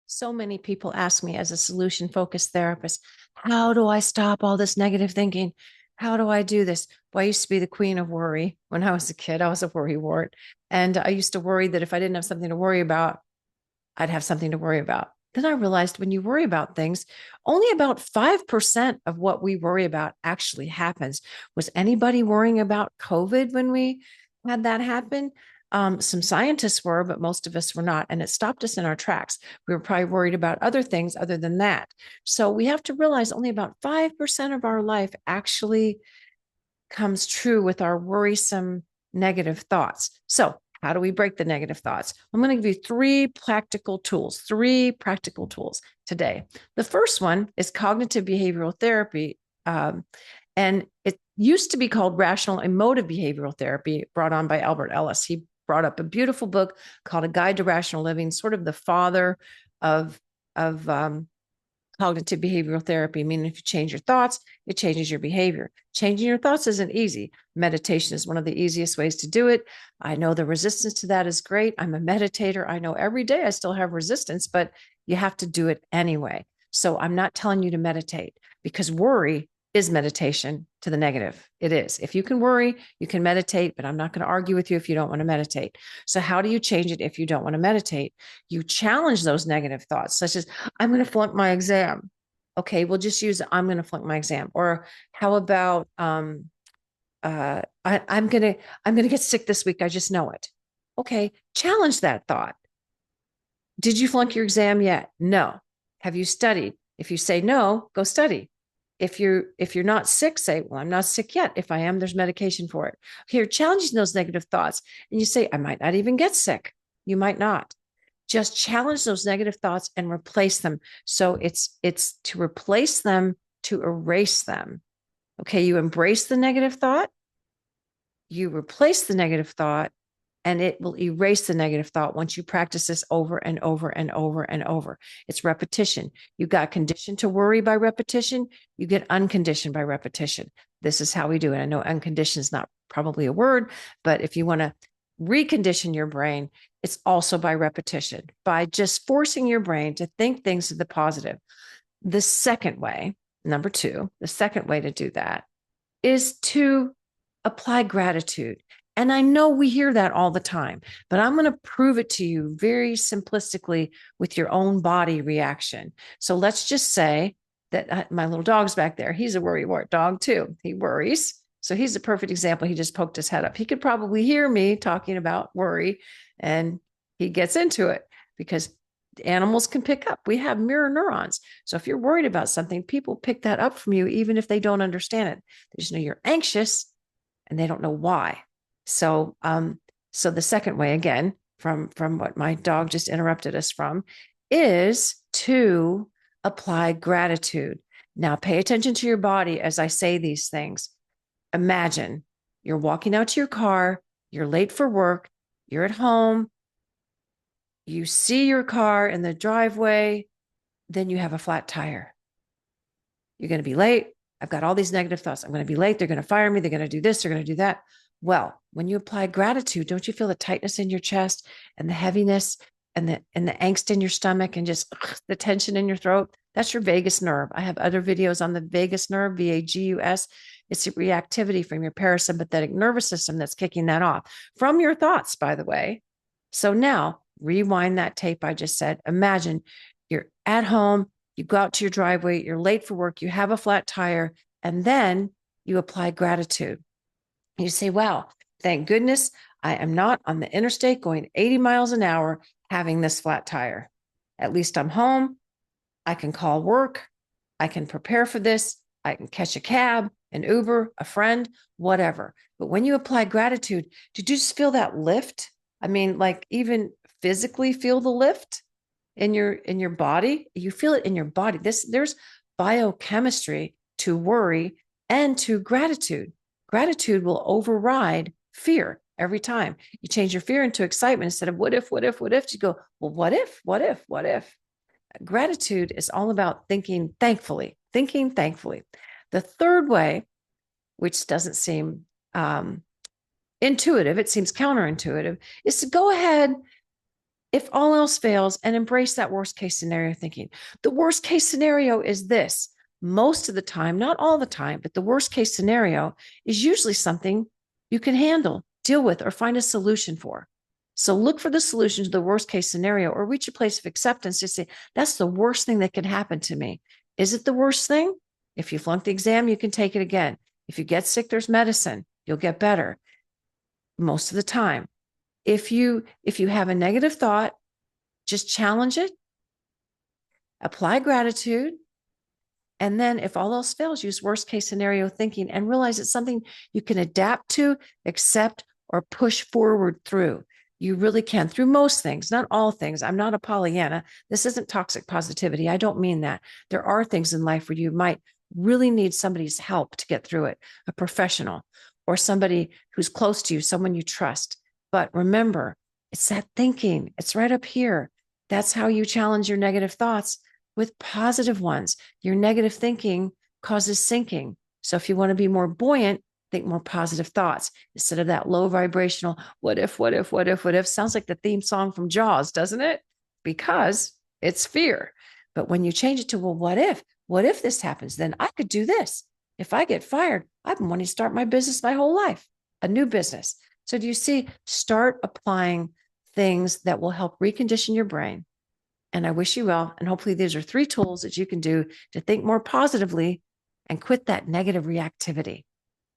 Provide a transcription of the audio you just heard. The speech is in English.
So many people ask me as a solution focused therapist, how do I stop all this negative thinking? How do I do this? Well, I used to be the queen of worry when I was a kid. I was a worry wart. And I used to worry that if I didn't have something to worry about, I'd have something to worry about. Then I realized when you worry about things, only about 5% of what we worry about actually happens. Was anybody worrying about COVID when we had that happen? Some scientists were, but most of us were not. And it stopped us in our tracks. We were probably worried about other things other than that. So we have to realize only about 5% of our life actually comes true with our worrisome negative thoughts. So, how do we break the negative thoughts? I'm going to give you three practical tools today. The first one is cognitive behavioral therapy. And it used to be called rational emotive behavioral therapy, brought on by Albert Ellis. He brought up a beautiful book called A Guide to Rational Living, sort of the father of, of cognitive behavioral therapy, meaning if you change your thoughts, it changes your behavior. Changing your thoughts isn't easy. Meditation is one of the easiest ways to do it. I know the resistance to that is great. I'm a meditator. I know every day I still have resistance, but you have to do it anyway. So I'm not telling you to meditate because worry is meditation to the negative. It is. If you can worry, you can meditate, but I'm not going to argue with you if you don't want to meditate. So how do you change it if you don't want to meditate? You challenge those negative thoughts, such as, I'm going to flunk my exam. Okay, we'll just use I'm going to flunk my exam. Or how about I'm gonna get sick this week. I just know it. Okay, challenge that thought. Did you flunk your exam yet? No. Have you studied? If you say no, go study. If you're not sick, say, well, I'm not sick yet. If I am, there's medication for it. Okay, you're challenging those negative thoughts. And you say, I might not even get sick. You might not. Just challenge those negative thoughts and replace them. So it's to replace them, to erase them. Okay, you embrace the negative thought, you replace the negative thought, and it will erase the negative thought once you practice this over and over and over and over. It's repetition. You got conditioned to worry by repetition, you get unconditioned by repetition. This is how we do it. I know unconditioned is not probably a word, but if you want to recondition your brain, it's also by repetition, by just forcing your brain to think things to the positive. The second way, number two, the second way to do that is to apply gratitude. And I know we hear that all the time, but I'm going to prove it to you very simplistically with your own body reaction. So let's just say that my little dog's back there. He's a worry wart dog too. He worries. So he's a perfect example. He just poked his head up. He could probably hear me talking about worry and he gets into it because animals can pick up. We have mirror neurons. So if you're worried about something, people pick that up from you, even if they don't understand it. They just know you're anxious and they don't know why. So, so the second way, again, from what my dog just interrupted us from, is to apply gratitude. Now, pay attention to your body as I say these things. Imagine you're walking out to your car, you're late for work, you're at home, you see your car in the driveway, then you have a flat tire. You're going to be late. I've got all these negative thoughts. I'm going to be late. They're going to fire me. They're going to do this. They're going to do that. Well, when you apply gratitude, don't you feel the tightness in your chest and the heaviness and the angst in your stomach and just the tension in your throat? That's your vagus nerve. I have other videos on the vagus nerve, VAGUS. It's a reactivity from your parasympathetic nervous system that's kicking that off from your thoughts, by the way. So now rewind that tape I just said. Imagine you're at home, you go out to your driveway, you're late for work, you have a flat tire, and then you apply gratitude. You say, wow, thank goodness I am not on the interstate going 80 miles an hour having this flat tire. At least I'm home. I can call work. I can prepare for this. I can catch a cab, an Uber, a friend, whatever. But when you apply gratitude, did you just feel that lift? I mean, like even physically feel the lift in your body? You feel it in your body. There's biochemistry to worry and to gratitude. Gratitude will override fear every time. You change your fear into excitement instead of what if, you go, well, what if, what if? Gratitude is all about thinking thankfully. The third way, which doesn't seem intuitive, it seems counterintuitive, is to go ahead if all else fails, and embrace that worst case scenario thinking. The worst case scenario is this. Most of the time, not all the time, but the worst case scenario is usually something you can handle, deal with, or find a solution for. So look for the solution to the worst case scenario, or reach a place of acceptance to say, that's the worst thing that can happen to me. Is it the worst thing? If you flunk the exam, you can take it again. If you get sick, there's medicine. You'll get better most of the time. If you have a negative thought, just challenge it, apply gratitude, and then if all else fails, use worst case scenario thinking and realize it's something you can adapt to, accept, or push forward through. You really can, through most things, not all things. I'm not a Pollyanna. This isn't toxic positivity. I don't mean that. There are things in life where you might really need somebody's help to get through it, a professional or somebody who's close to you, someone you trust. But remember, it's that thinking. It's right up here. That's how you challenge your negative thoughts with positive ones. Your negative thinking causes sinking. So if you want to be more buoyant, think more positive thoughts instead of that low vibrational, what if, what if, what if, what if. Sounds like the theme song from Jaws, doesn't it? Because it's fear. But when you change it to, well, what if this happens? Then I could do this. If I get fired, I've been wanting to start my business my whole life, a new business. So do you see, start applying things that will help recondition your brain. And I wish you well. And hopefully these are 3 tools that you can do to think more positively and quit that negative reactivity.